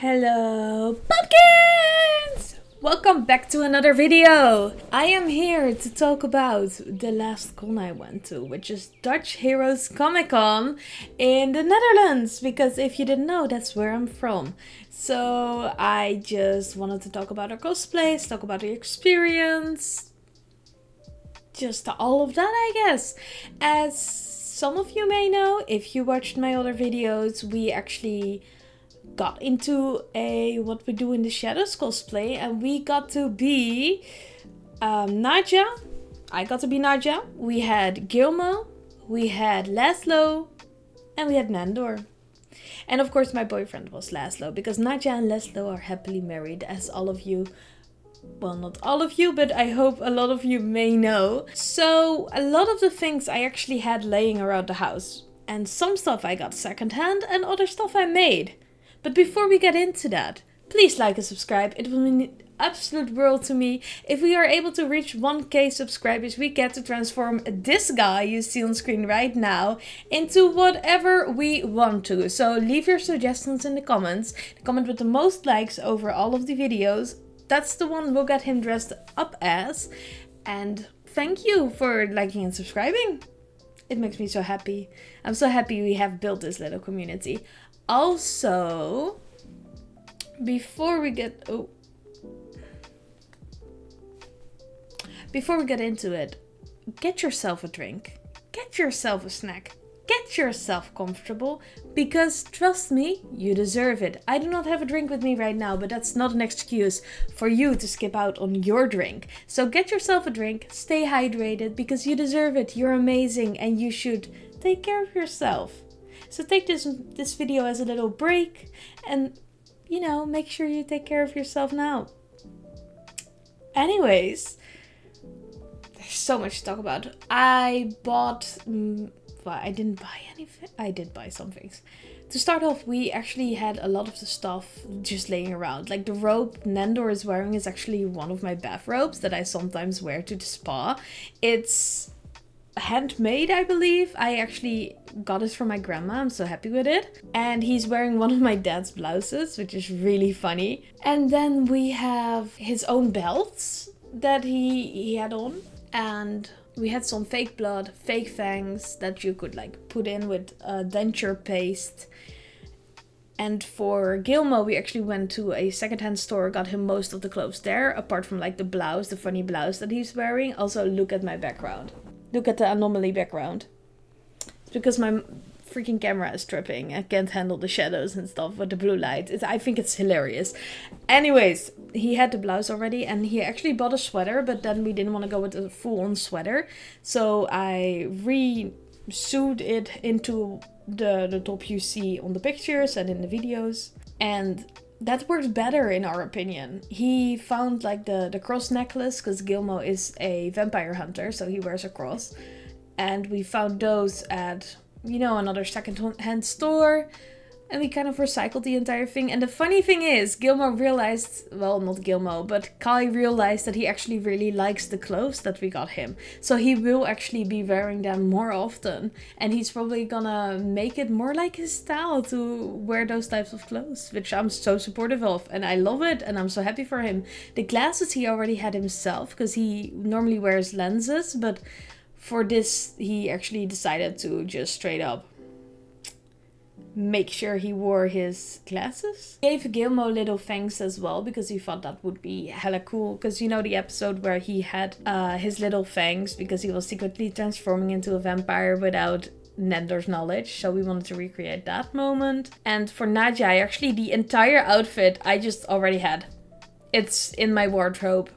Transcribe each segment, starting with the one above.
Hello, pumpkins! Welcome back to another video. I am here to talk about the last con I went to, which is Dutch Heroes Comic Con in the Netherlands, because if you didn't know, that's where I'm from. So I just wanted to talk about our cosplays, talk about the experience, just all of that, I guess. As some of you may know, if you watched my other videos, we actually got into a What We Do in the Shadows cosplay, and we got to be Nadja. I got to be Nadja. We had Gilmo, we had Laszlo, and we had Nandor. And of course my boyfriend was Laszlo, because Nadja and Laszlo are happily married, as all of you, well, not all of you, but I hope a lot of you may know. So a lot of the things I actually had laying around the house, and some stuff I got secondhand and other stuff I made. But before we get into that, please like and subscribe. It will mean the absolute world to me. If we are able to reach 1k subscribers, we get to transform this guy you see on screen right now into whatever we want to. So leave your suggestions in the comments. The comment with the most likes over all of the videos, that's the one we'll get him dressed up as. And thank you for liking and subscribing. It makes me so happy. I'm so happy we have built this little community. Also, before we get into it, get yourself a drink, get yourself a snack, get yourself comfortable, because trust me, you deserve it. I do not have a drink with me right now, but that's not an excuse for you to skip out on your drink. So get yourself a drink, stay hydrated, because you deserve it. You're amazing and you should take care of yourself. So take this video as a little break and, you know, make sure you take care of yourself now. Anyways, there's so much to talk about. I bought, well, I didn't buy anything. I did buy some things. To start off, we actually had a lot of the stuff just laying around. Like the robe Nandor is wearing is actually one of my bathrobes that I sometimes wear to the spa. It's handmade, I believe. I actually got it from my grandma. I'm so happy with it. And he's wearing one of my dad's blouses, which is really funny. And then we have his own belts that he had on. And we had some fake blood, fake fangs that you could like put in with denture paste. And for Gilmo, we actually went to a secondhand store, got him most of the clothes there, apart from like the blouse, the funny blouse that he's wearing. Also, look at my background. Look at the anomaly background. It's because my freaking camera is tripping. I can't handle the shadows and stuff with the blue light. I think it's hilarious. Anyways, he had the blouse already and he actually bought a sweater, but then we didn't want to go with a full-on sweater. So I re-sewed it into the top you see on the pictures and in the videos. And that worked better in our opinion. He found like the cross necklace, because Gilmo is a vampire hunter, so he wears a cross. And we found those at, you know, another second-hand store. And we kind of recycled the entire thing. And the funny thing is, Gilmo realized, well, not Gilmo, but Kai realized that he actually really likes the clothes that we got him. So he will actually be wearing them more often. And he's probably gonna make it more like his style to wear those types of clothes, which I'm so supportive of. And I love it. And I'm so happy for him. The glasses he already had himself, because he normally wears lenses. But for this, he actually decided to just straight up make sure he wore his glasses. He gave Gilmo little fangs as well, because he thought that would be hella cool. Because you know the episode where he had his little fangs because he was secretly transforming into a vampire without Nandor's knowledge. So we wanted to recreate that moment. And for Nadja, actually the entire outfit I just already had. It's in my wardrobe.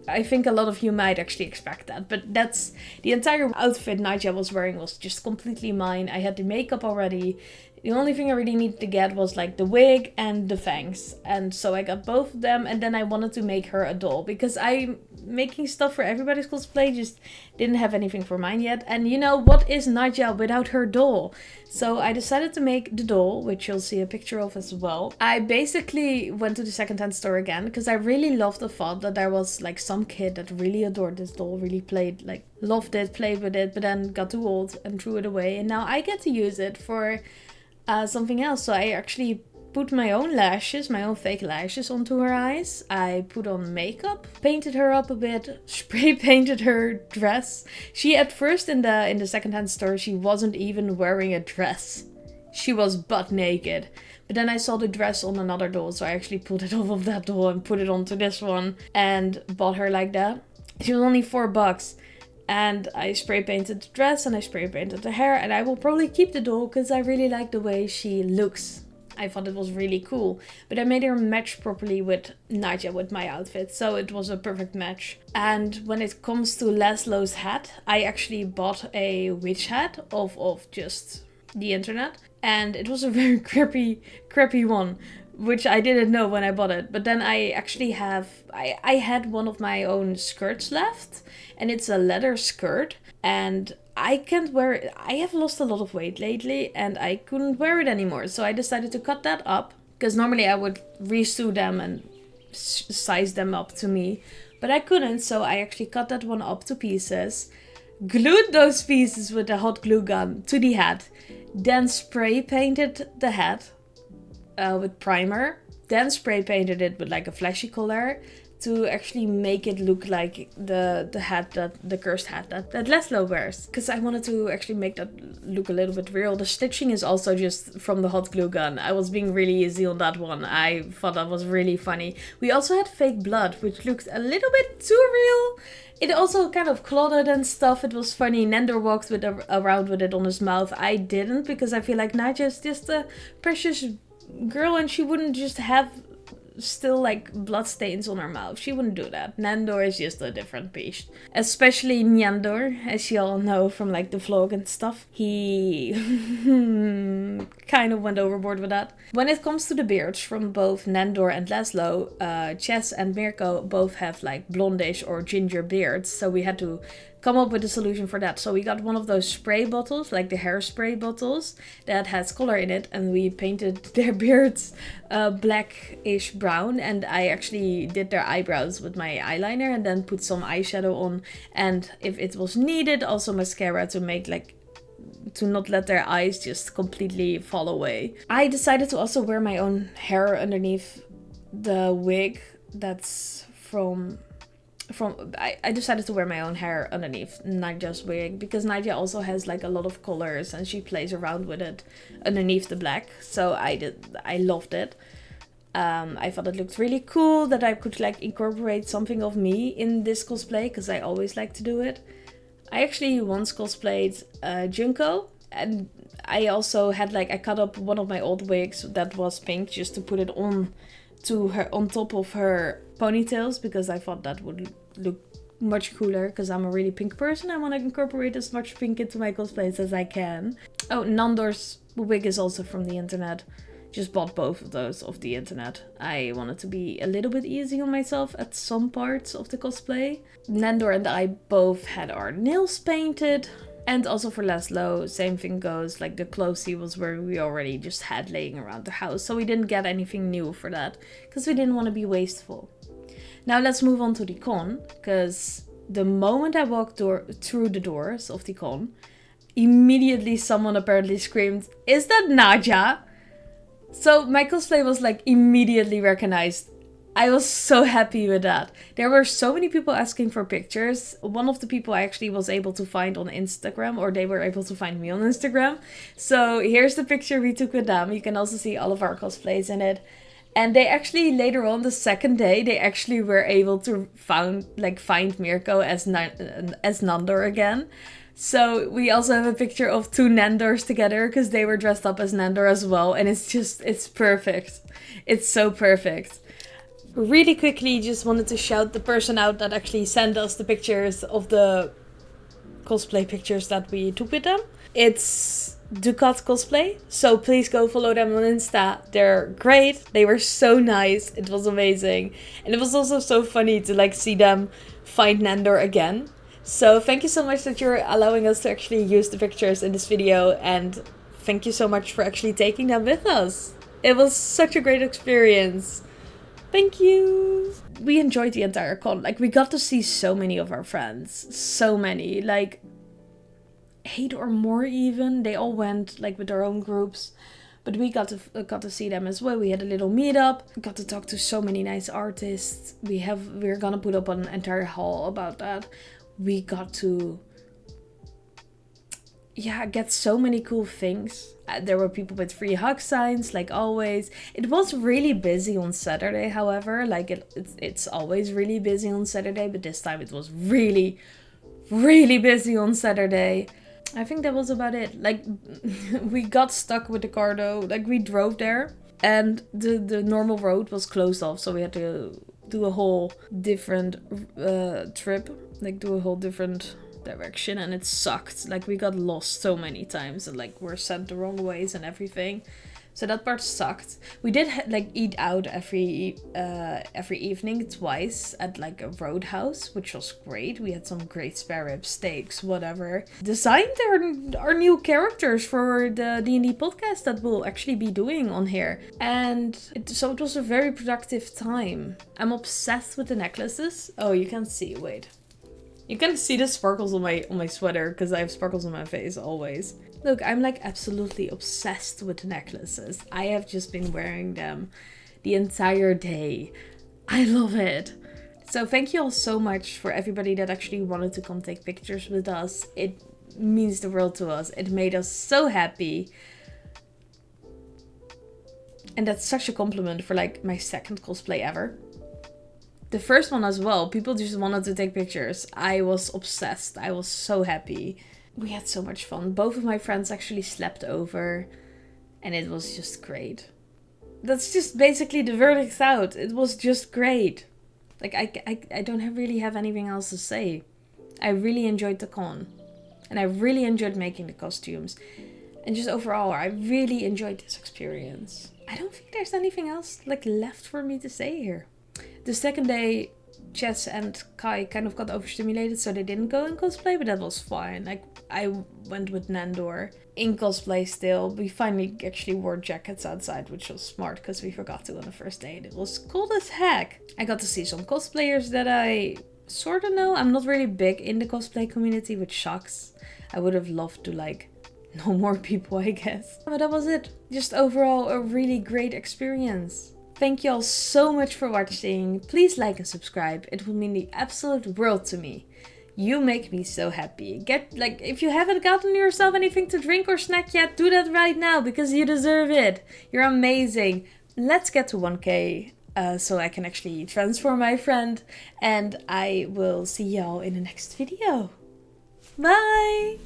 I think a lot of you might actually expect that, but that's the entire outfit Nadja was wearing was just completely mine. I had the makeup already. The only thing I really needed to get was like the wig and the fangs. And so I got both of them, and then I wanted to make her a doll because I'm making stuff for everybody's cosplay, just didn't have anything for mine yet. And you know, what is Nadja without her doll? So I decided to make the doll, which you'll see a picture of as well. I basically went to the secondhand store again because I really loved the thought that there was like some kid that really adored this doll, really played, like loved it, played with it, but then got too old and threw it away. And now I get to use it for something else. So I actually put my own lashes, my own fake lashes onto her eyes. I put on makeup, painted her up a bit, spray painted her dress. She at first in the secondhand store, she wasn't even wearing a dress. She was butt naked. But then I saw the dress on another doll, so I actually pulled it off of that doll and put it onto this one and bought her like that. She was only $4. And I spray painted the dress and I spray painted the hair, and I will probably keep the doll because I really like the way she looks. I thought it was really cool. But I made her match properly with Nadia, with my outfit, so it was a perfect match. And when it comes to Laszlo's hat, I actually bought a witch hat of just the internet. And it was a very crappy one, which I didn't know when I bought it. But then I actually I had one of my own skirts left, and it's a leather skirt, and I can't wear it. I have lost a lot of weight lately, and I couldn't wear it anymore. So I decided to cut that up, because normally I would resew them and size them up to me, but I couldn't. So I actually cut that one up to pieces, glued those pieces with a hot glue gun to the hat, then spray painted the hat with primer, then spray painted it with like a flashy color to actually make it look like the hat, the cursed hat that Laszlo wears. Because I wanted to actually make that look a little bit real. The stitching is also just from the hot glue gun. I was being really easy on that one. I thought that was really funny. We also had fake blood, which looked a little bit too real. It also kind of clotted and stuff. It was funny. Nendor walked around with it on his mouth. I didn't, because I feel like Nadia is just a precious girl and she wouldn't just have still like blood stains on her mouth. She wouldn't do that. Nendor is just a different beast. Especially Nyandor, as you all know from like the vlog and stuff. He kind of went overboard with that. When it comes to the beards from both Nendor and Laszlo, Chess and Mirko both have like blondish or ginger beards. So we had to come up with a solution for that. So we got one of those spray bottles, like the hairspray bottles, that has color in it, and we painted their beards blackish brown, and I actually did their eyebrows with my eyeliner and then put some eyeshadow on, and if it was needed, also mascara to make like to not let their eyes just completely fall away. I decided to also wear my own hair underneath the wig that's I decided to wear my own hair underneath Nadia's wig, because Nadia also has like a lot of colors and she plays around with it underneath the black. So I loved it. I thought it looked really cool that I could like incorporate something of me in this cosplay, because I always like to do it. I actually once cosplayed Junko, and I also had like, I cut up one of my old wigs that was pink just to put it on to her, on top of her ponytails, because I thought that would look much cooler, because I'm a really pink person. I want to incorporate as much pink into my cosplays as I can. Oh, Nandor's wig is also from the internet. Just bought both of those off the internet. I wanted to be a little bit easy on myself at some parts of the cosplay. Nandor and I both had our nails painted. And also for Laszlo, same thing goes, like the clothes he was wearing we already just had laying around the house. So we didn't get anything new for that, because we didn't want to be wasteful. Now let's move on to the con, because the moment I walked through the doors of the con, immediately someone apparently screamed, "Is that Nadia?" So my cosplay was like immediately recognized. I was so happy with that. There were so many people asking for pictures. One of the people I actually was able to find on Instagram, or they were able to find me on Instagram. So here's the picture we took with them. You can also see all of our cosplays in it. And they actually, later on, the second day, they actually were able to find Mirko as Nandor again. So we also have a picture of two Nandors together, because they were dressed up as Nandor as well. And it's perfect. It's so perfect. Really quickly, just wanted to shout the person out that actually sent us the pictures of the cosplay pictures that we took with them. It's Ducat Cosplay, so please go follow them on Insta. They're great. They were so nice. It was amazing. And it was also so funny to like see them find Nandor again. So thank you so much that you're allowing us to actually use the pictures in this video, and thank you so much for actually taking them with us. It was such a great experience. Thank you. We enjoyed the entire con. Like, we got to see so many of our friends. So many. Like, 8 or more even. They all went, like, with their own groups. But we got to see them as well. We had a little meetup, got to talk to so many nice artists. We're gonna put up an entire haul about that. We got to get so many cool things. There were people with free hug signs, like always. It was really busy on Saturday, however. Like it's always really busy on Saturday, but this time it was really, really busy on Saturday. I think that was about it. Like, we got stuck with the car though. Like, we drove there and the normal road was closed off, so we had to do a whole different trip. Like, do a whole different direction, and it sucked. Like, we got lost so many times and like were sent the wrong ways and everything, so that part sucked. We did like eat out every evening twice at like a roadhouse, which was great. We had some great spare rib steaks, whatever. Designed our new characters for the D&D podcast that we'll actually be doing on here, and so it was a very productive time. I'm obsessed with the necklaces. Oh, you can see, wait. You can see the sparkles on my sweater because I have sparkles on my face always. Look, I'm like absolutely obsessed with the necklaces. I have just been wearing them the entire day. I love it. So thank you all so much for everybody that actually wanted to come take pictures with us. It means the world to us. It made us so happy. And that's such a compliment for like my second cosplay ever. The first one as well, people just wanted to take pictures. I was obsessed. I was so happy. We had so much fun. Both of my friends actually slept over, and it was just great. That's just basically the verdict out. It was just great. Like, I don't really have anything else to say. I really enjoyed the con, and I really enjoyed making the costumes. And just overall, I really enjoyed this experience. I don't think there's anything else like left for me to say here. The second day, Jess and Kai kind of got overstimulated, so they didn't go in cosplay, but that was fine. Like, I went with Nandor in cosplay still. We finally actually wore jackets outside, which was smart because we forgot to on the first day. It was cold as heck. I got to see some cosplayers that I sort of know. I'm not really big in the cosplay community, which sucks. I would have loved to like know more people, I guess. But that was it. Just overall a really great experience. Thank you all so much for watching. Please like and subscribe. It will mean the absolute world to me. You make me so happy. If you haven't gotten yourself anything to drink or snack yet, do that right now because you deserve it. You're amazing. Let's get to 1K so I can actually transform my friend. And I will see y'all in the next video. Bye!